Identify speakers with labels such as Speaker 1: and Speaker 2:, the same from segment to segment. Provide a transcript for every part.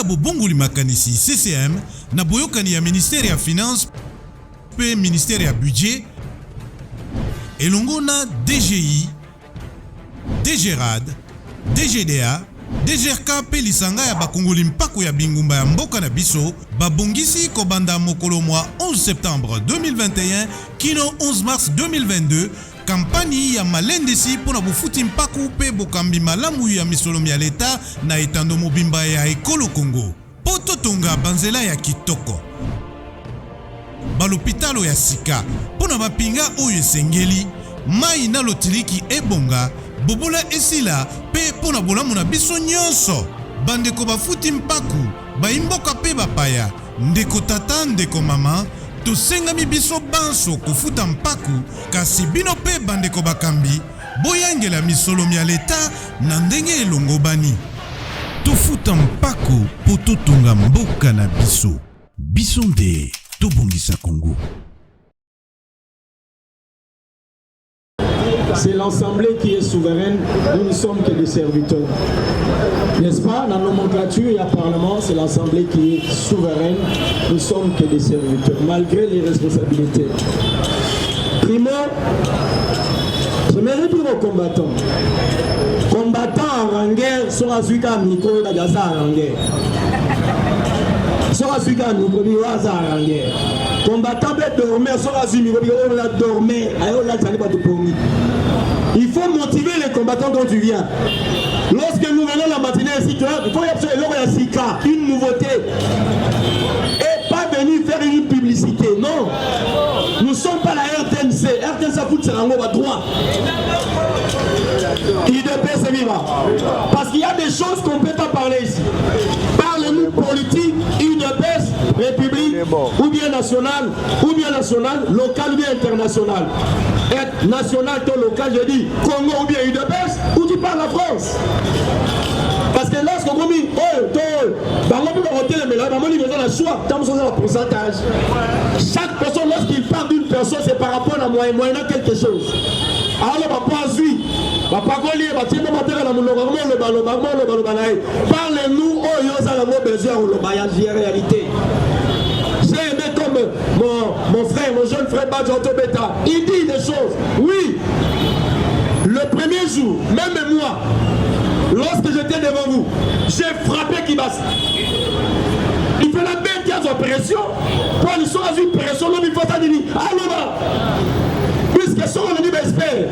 Speaker 1: ya bobongoli makanisi CCM na boyokani ya ministère ya finance pe ministère ya budget elongo na DGI, DGRAD, DGDA, DGRK pe lisanga ya bakongoli mpako ya bingumba ya mboka na biso babongisi kobanda mokolo mwa 11 septembre 2021 kino 11 mars 2022 kampani ya malendisi pona bufuti mpaku pe bokambi malamu ya misolomi ya leta na etando mobimba ya ekolo Congo. Poto tonga banzela ya kitoko. Balopitalo ya sika pona bapinga oyo esengeli mai na lotiliki ebonga bobola esila pe pona bolamu na biso nyonso. Bandeko bafuti mpaku baimboka pe bapaya ndeko tata ndeko mama tosengami biso banso kofuta mpaku kasi bino pe bandeko bakambi boyangela misolomi ya leta na ndenge elongo bani tofuta mpaku po totonga mboka na biso biso nde tobongisa Congo.
Speaker 2: C'est l'Assemblée qui est souveraine, nous ne sommes que des serviteurs. N'est-ce pas? La nomenclature et le Parlement, c'est l'Assemblée qui est souveraine, nous ne sommes que des serviteurs, malgré les responsabilités. Primo, je mérite pour nos combattants. Combattants en ranguer sont à Suika Miko et Nagasa en ranguer. Sont à Suika Miko et Nagasa en ranguer. Combattants peuvent dormir, sont à Suika Miko et Nagasa dormir. Il faut motiver les combattants dont tu viens. Lorsque nous venons la matinée ici, il faut y avoir une nouveauté. Et pas venir faire une publicité. Non. Nous ne sommes pas la RTNC. RTNC a foutu un mot à droit. IDPS est vivant. Parce qu'il y a des choses qu'on ne peut pas parler ici. Parlez-nous politique, IDPS, République, ou bien national, local ou bien international. Être national, ton local, je dis Congo ou bien UDPS, ou tu parles la France. Parce que lorsqu'on dit, pourcentage. Chaque personne, lorsqu'il parle d'une personne, c'est par rapport à moyennant quelque chose. Alors, parlez-nous, réalité. J'ai aimé comme mon frère, mon jeune frère Badjanto Beta, il dit des choses. Oui, le premier jour, même moi, lorsque j'étais devant vous, j'ai frappé Kibas. Il fait la bête qui a son pression. Pour une chose, une pression, l'homme il faut ça dire, allô, puisque son on dit Besper,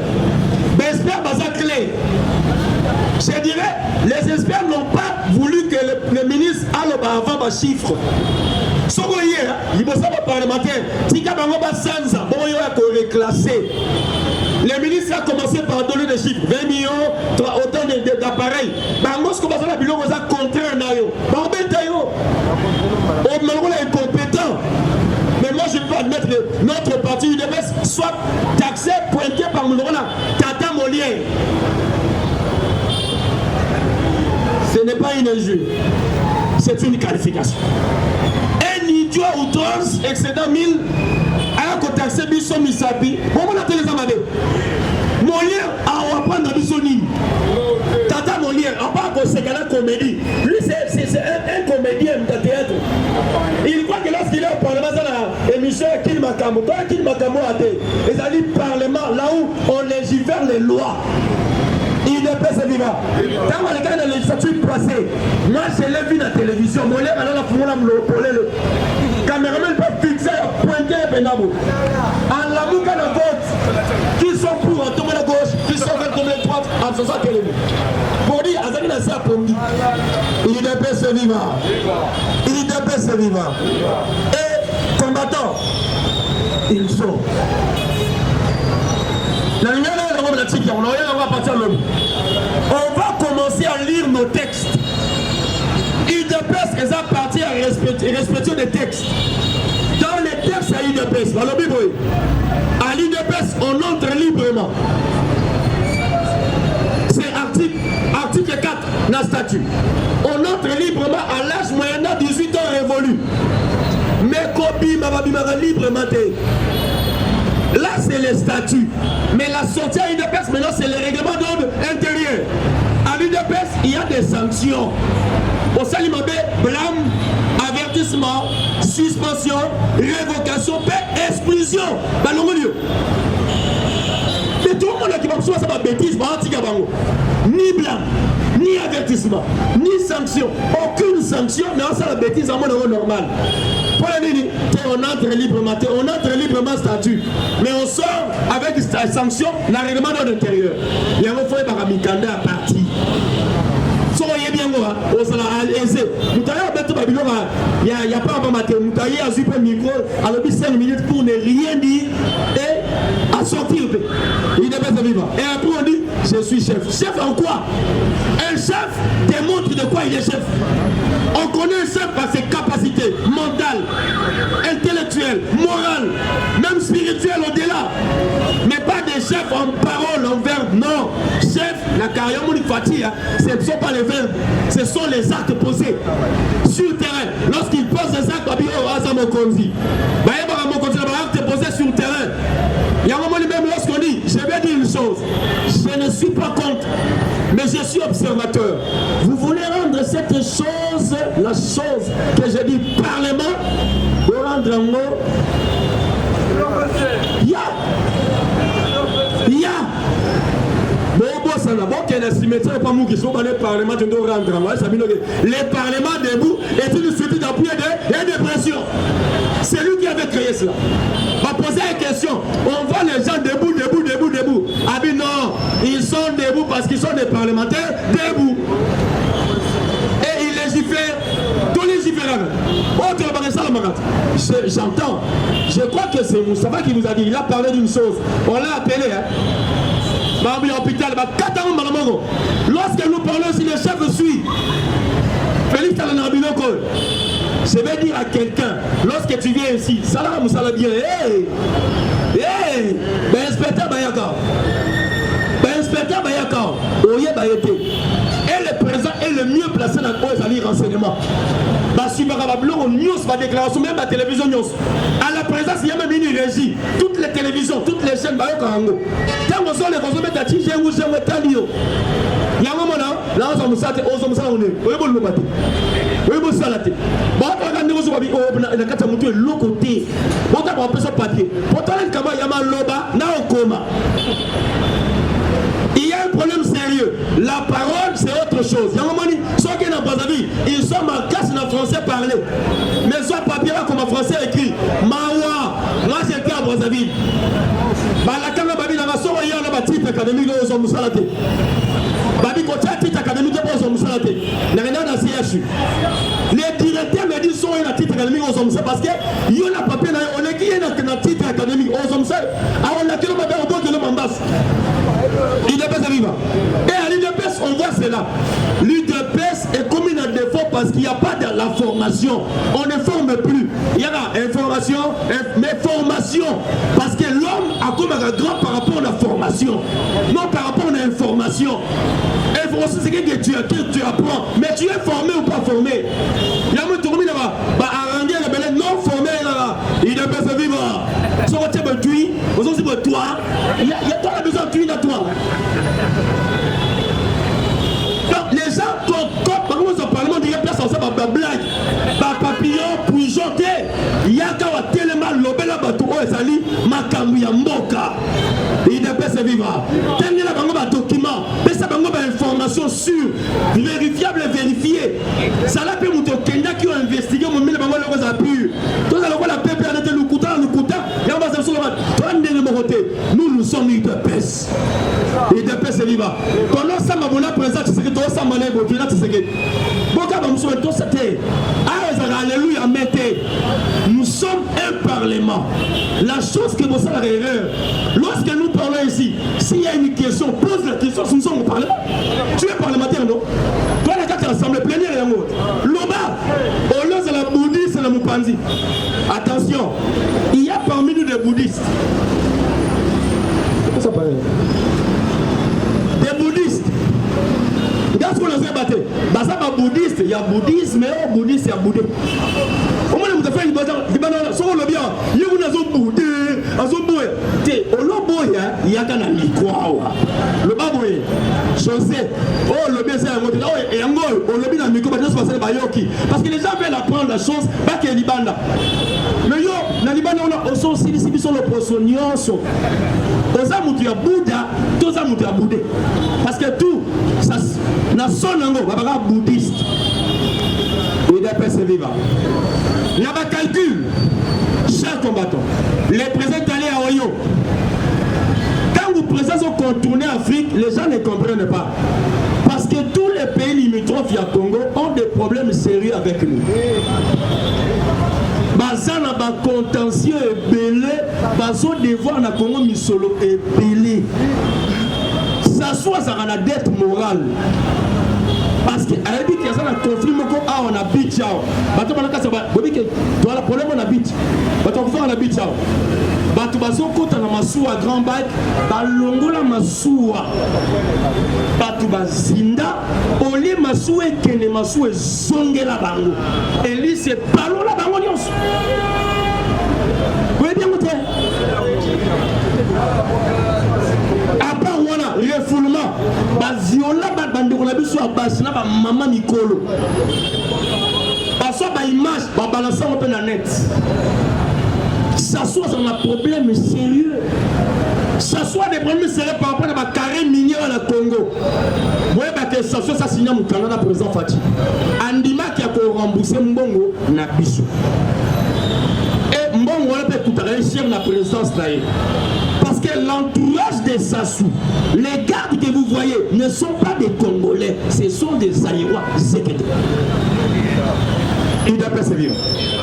Speaker 2: Baza clé. Je dirais, les experts n'ont pas voulu que le ministre aille avant ma chiffre. Ce qu'on y est, il faut savoir parlementaire, si quand on va Sansa, bon, il y a qu'on reclasser. Le ministre a commencé par donner des chiffres, 20 millions, autant d'appareils. Moi, ce qu'on va faire, c'est qu'on va contrer un ayo. On est incompétent. Mais moi, je ne peux pas admettre que notre parti UDPS soit taxé, pointé par mon Tata Molière. Ce n'est pas une injure, c'est une qualification. Un idiot outrance, excédant 1000, alors qu'on taxe Bisson Misabi, on a télé Zamadé. Molière, on va prendre Bissoni. Tata Molière, on va conseiller la comédie. Lui, c'est un comédien de théâtre. Il croit que lorsqu'il est au Parlement, dans l'émission Qu'il Makamo, toi Qu'il Makamo a été, ils allaient au Parlement, là où on légifère les lois. Il ne peut se vivre. Quand on regarde la législature passée, moi je l'ai vu dans la télévision, mon lèvre à la fourre, le caméraman peut fixer, pointer un pénabo. En l'amour qu'à la vote, qui sont pour en tomber à gauche, qui sont vers tomber à droite, en faisant télévision. Pour dire, Azali n'a pas pour dire. Il ne peut se vivre. Il ne peut se vivre. Et combattants, ils sont. On va commencer à lire nos textes. UDPS est parti à respecter les textes. Dans les textes à UDPS, à l'UDPS, on entre librement. C'est article 4 dans le statut. On entre librement à l'âge moyen de 18 ans révolu. Mais copie, ma librement. Là, c'est les statuts. Mais la sortie à l'UDPS, maintenant, c'est le règlement d'ordre intérieur. À l'UDPS, il y a des sanctions. Au Salimabé, blâme, avertissement, suspension, révocation, paix, exclusion. Mais tout le monde qui va me faire des bêtises, ni blâme, ni avertissement, ni sanction. Aucune sanction, mais on fait la bêtise en mode normal. Pour la nuit, on entre librement statut. Mais on sort avec des sanctions, dans le règlement de l'intérieur. Il y a un foyer par Amikanda à partir. Soyez bien moi, on s'en a aisé. Nous il n'y a pas à mater. Nous avons super micro, alors 5 minutes pour ne rien dire et à sortir. Il n'est pas vivant. Et après on dit, je suis chef. Chef en quoi? Un chef démontre de quoi il est chef. On connaît un chef par ses capacités mentales, intellectuelles, morales, même spirituelles au-delà. Mais pas des chefs en parole, en verbe. Non. Chef, la carrière moulifati, ce ne sont pas les verbes, ce sont les actes posés sur le terrain. Lorsqu'il pose des actes, actes posés sur le terrain. Il y a un moment même lorsqu'on dit, je vais dire une chose, je ne suis pas contre, mais je suis observateur. Vous voulez rendre cette chose, la chose que j'ai dit, parlement, de rendre en mot. Il y a. Les parlements debout est une suite d'appui et de pression. C'est lui qui avait créé cela. On va poser une question. On voit les gens debout. Ah bien non, ils sont debout parce qu'ils sont des parlementaires debout. Et ils légifèrent, tous les légiférants. J'entends. Je crois que c'est Moustapha qui vous a dit. Il a parlé d'une chose. On l'a appelé. Lorsque nous parlons, si le chef suit, Félix Talanabinoko, je vais dire à quelqu'un, lorsque tu viens ici, salam, salam bien, ben inspecteur Bayaka, Oye Bayete, et le président est le mieux placé dans le renseignement. News va déclaration, même la télévision news. À la présence, il y a même une régie. Toutes les télévisions, toutes les chaînes, quand on sort les réseaux, il y a un moment là, on s'en sort, on s'en est. On est bon, on s'en est. Bon, on a négocié avec l'autre côté. On a un peu papier. Pourtant, il y a un loba, on coma. Il y a un problème sérieux. La parole, c'est autre chose. Il y a un moment, ceux qui n'ont pas envie, ils sont en casse en français parlé. Mais soit papier là comme en français écrit. Mawa, moi j'étais à Brazzaville. La caméra babi dans la soirée, il y a un titre académique aux hommes salatés. Babi, quand tu as un titre académique aux hommes salatés, il y a rien dans le CHU. Les directeurs me disent qu'ils ont un titre académique aux hommes salatés parce qu'il y a un papier, on est qui a un titre académique aux hommes salatés. Alors on a que le matin au bord de l'homme en basse. L'UDPS arrive. Et à l'UDPS, on voit cela. L'UDPS est commis un défaut parce qu'il n'y a pas de la formation. On ne forme plus. Il y a la information, mais formation. Parce que l'homme a comme un grand par rapport à la formation. Non par rapport à l'information. Information, c'est que tu apprends. Mais tu es formé ou pas formé. Il y a un tourné là-bas. Arrondir la belle non formé là-bas. l'UDPS vivre. Si on tient le tuile, on s'en sait toi. Il y a toi besoin de tuile à toi. Donc les gens, par exemple, au Parlement, il y a place en ça, blague, papillon, pigeonté, il y a tellement l'obéla bateau, et ça lit, Makamouya Mboka. l'UDPS vivra. Tenez la bango document, mais ça bango information sûre, vérifiable et vérifiée. Ça l'a fait mon Kenya qui ont investigué mon mille bango logos à pu. Tout à l'heure la PP a été le couteau, il y a un sur le nous sommes l'UDPS. l'UDPS vivra. Pendant ça, ma bonne présence, c'est que toi, ça m'a l'air beaucoup là, c'est que. Alléluia, mettez. Nous sommes un parlement. La chose que vous savez erreur, lorsque nous parlons ici, s'il y a une question, pose la question si nous sommes au parlement. Tu es parlementaire, non? Toi, la carte l'assemblée plénière et l'amour. Loba, au lieu de la bouddhiste et la moupanzi. Attention, il y a parmi nous des bouddhistes. Qu'est-ce que ça paraît? Des bouddhistes. Regarde ce qu'on a fait battre. Bah ça va bouddhiste, il y a bouddhisme, mais au bouddhiste, il y a bouddhiste. Au moins, vous avez fait une bataille. Sur le bien, il y a un bouddhiste, un bouddhiste. Au lobo, il y a un micro. Le baboué. José, oh le bien c'est un mot, oh et angol, oh le bien dans micro, parce que les gens veulent apprendre la chose, pas qu'il y ait libanda. Mais yo, dans libanda on a aussi si sont le prosonios, aux amours ya Bouddha, tous amours ya Bouddha, parce que tout ça, na son ango, babaka bouddhiste, et d'après c'est vivant. Il y a un calcul, chers combattants, les présidents allaient à Oyo. Quand vous présentez au contourner Afrique, les gens ne comprennent pas. Parce que tous les pays limitrophes du Congo ont des problèmes sérieux avec nous. Bazana ba contentieux et belé, bazo devoir na Congo misolo et belé. Ça soit ça la dette morale. Parce que à l'habitude, il y a un conflit, on habite, ciao. Bato balaka ça va, bobi que toi la problème on habite. Bato on fait on habite, ciao. Bato bazo kota na masuwa grand bike, balongola masuwa. Bato bazinda, oli masuwa kene masuwa zongela bango. Eli c'est ballon la bango nyonso. Vous voyez bien monter. Après on a refoulement, baziola bandeko na biso abasina ba mama mikolo. Baso ba image ba balancer un peu na net. Ça soit un problème sérieux. Ça soit des problèmes sérieux par rapport à la carré minier à la Congo. Vous voyez que ça soit ça signé mon Canada président Fati. Andima qui a remboursé Mbongo na biso. Et Mbongo on peut tout réussir la présence là. Parce que l'entourage des Sassou, les gardes que vous voyez ne sont pas des Congolais, ce sont des Aïrois Zekete. Il doit persévérer.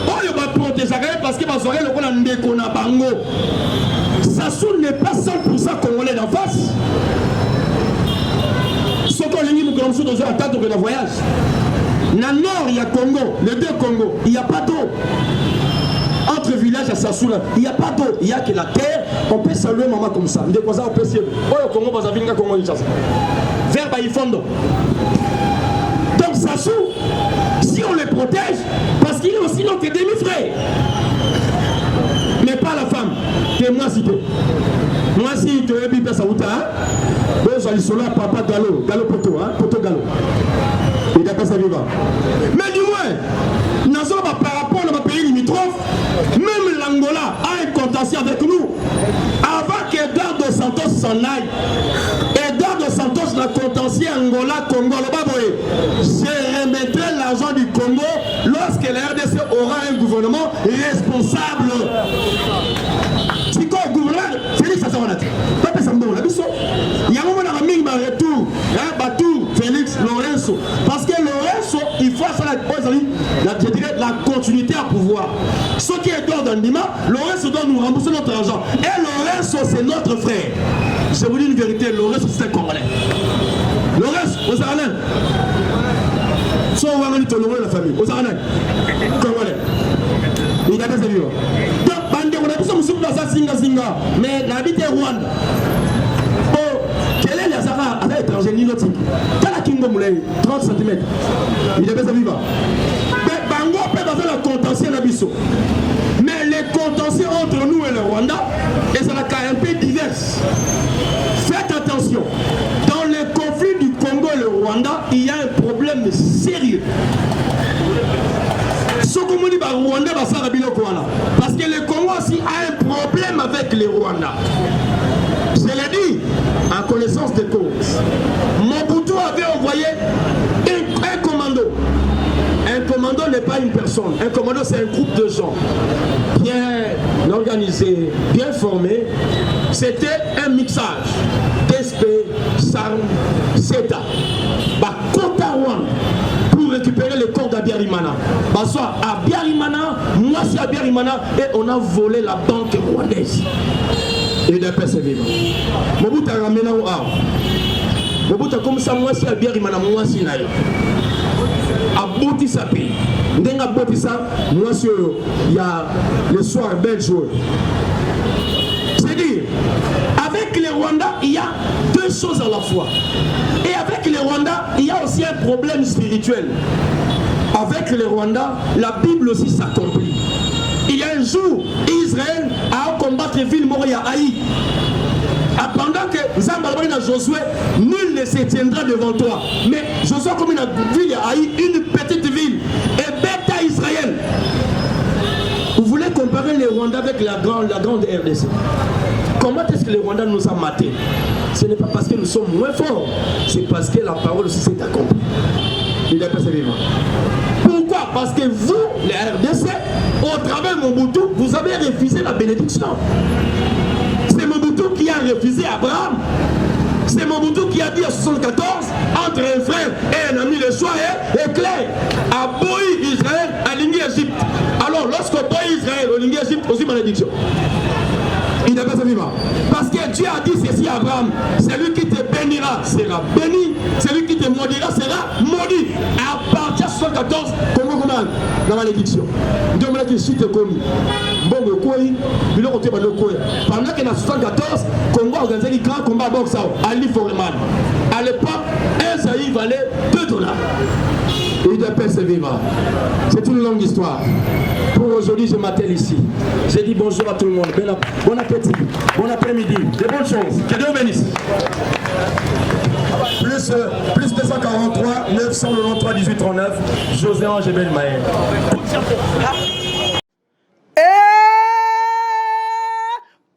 Speaker 2: Oh, il va protéger parce que ma soirée, le Rwanda Ndekona Bango. Sassou n'est pas 100% Congolais d'en face. Ce qu'on lui dit, nous commençons dans un tas de voyage. Dans le nord, il y a Congo, les deux Congos, il n'y a pas d'eau. Entre villages à Sassou, il n'y a pas d'eau, il n'y a que la terre. On peut saluer maman comme ça. On peut saluer. Oh, le Congo, va venir Congo, vers Baïfondo. Donc Sassou, si on les protège, parce qu'il est aussi notre demi-frère. Mais pas la femme. Que moi, si tu moi, si tu es bien, ça vous t'a. Vous allez sur là, papa Gallo, Gallo Poto, hein, Poto Gallo. Il n'a pas sa vivant. Mais du moins, nous sommes par rapport à nos pays limitrophes, même l'Angola a un contentieux avec nous. Avant qu'Edouard dos Santos s'en aille, Edouard dos Santos n'a contentieux Angola, Congo, le Baboé. Je remettrai l'argent du Congo lorsque la RDC aura un gouvernement responsable. Si quoi, gouverneur, Félix Assawanati, Papa Sambo, la biso, il y a un moment où on a un retour, Batou, Félix, Lorenzo. Parce que Lorenzo, il faut la continuité à pouvoir. Ce qui est d'ordre d'Andima, Lorenzo doit nous rembourser notre argent. Et Lorenzo, c'est notre frère. Je vous dis une vérité, Lorenzo, c'est un Congolais. Lorenzo, aux Aranais. Soit on va venir la famille, aux Aranais. Congolais. Il a pas de vivre. Donc, Bandé, on a tous un dans ça, Singa, mais n'habite Rwanda. Quel est l'Azara à l'étranger nilotique? Quel a Kingo Moulay 30 cm. Il a pas de vivre. Mais Bango peut faire la contentieux à Bisso. Mais les contentieux entre nous et le Rwanda, et ça a un peu divers. Faites attention. Dans le conflit du Congo et le Rwanda, il y a un problème sérieux. Parce que le Congo aussi a un problème avec les Rwandais. Je l'ai dit, en connaissance de cause. Mobutu avait envoyé un commando. Un commando n'est pas une personne. Un commando, c'est un groupe de gens bien organisés, bien formés. C'était un mixage d'SP, SARM, SETA. Pour récupérer le corps d'Abiyarimana. Soit à Abiyarimana, moi c'est Abiyarimana, et on a volé la banque rwandaise. Et de persévérer. Mobutu a ramené au havre. Mobutu a comme ça, moi c'est Abiyarimana, moi c'est Naï. Abouti sa pays. Ndenga abouti ça, moi c'est il y a le soir bel jour. C'est-à-dire, avec les Rwandais, il y a deux choses à la fois. Et avec les Rwandais, il y a aussi un problème spirituel. Avec les Rwandais, la Bible aussi s'accomplit. Il y a un jour, Israël a combattu les villes Moria Haï. Pendant que Zambalbani à Josué, nul ne se tiendra devant toi. Mais Josué, comme une ville, a eu une petite ville. Et bêta Israël. Vous voulez comparer les Rwandais avec la grande RDC? Comment est-ce que les Rwandais nous ont matés? Ce n'est pas parce que nous sommes moins forts, c'est parce que la parole aussi s'est accomplie. Il est passé vivant. Pourquoi? Parce que vous, les RDC, au travers de Mobutu, vous avez refusé la bénédiction. C'est Mobutu qui a refusé Abraham. C'est Mobutu qui a dit en 1974, entre un frère et un ami, le choix est clair. À Boï Israël, à l'Ingé Égypte. Alors, lorsque Boï Israël, à l'Ingé Égypte, aussi malédiction. Il n'est pas vivant. Parce que Dieu a dit ceci à Abraham, celui qui te bénira sera béni, celui qui te maudira sera maudit. À partir de 74, comment la malédiction. Dieu m'a dit, si tu es commis, bon, le quoi, il a côté le quoi. Pendant que dans 74, Congo a organisé les grands combats boxe à l'Iforeman. À l'époque, un saïd valait $2. Et de paix se vivra. C'est une longue histoire. Pour aujourd'hui, je m'attelle ici. J'ai dit bonjour à tout le monde. Bon appétit, bon après-midi, de bonnes choses. Que Dieu bénisse. Plus 243 993 1839 José Ange Ben Maël.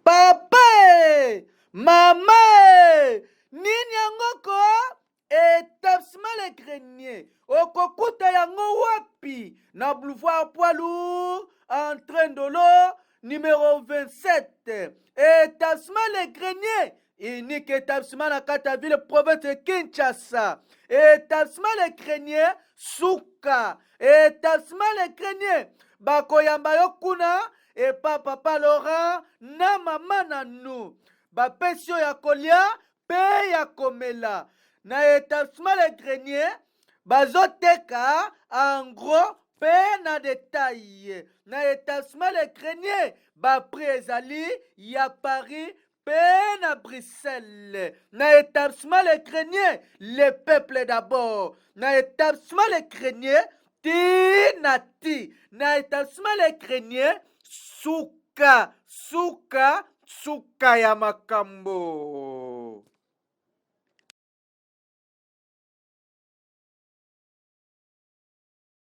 Speaker 3: Papa, maman, nini yangoko établissement les greniers okokuta yango wapi na boulevard poids lourd entrain de l'eau numéro 27 établissement les greniers unique établissement na kata ville province de Kinshasa établissement les greniers suka établissement les greniers bakoyamba yo kuna et papa Laurent na mama na nous bapesio ya kolia pe ya komela na établissement les greniers bazoteka en gros pe na détail na établissement les greniers bapri ezali ya Paris pe na Bruxelles na établissement les greniers le peuple d'abord na établissement les greniers ti na établissement les greniers suka ya makambo.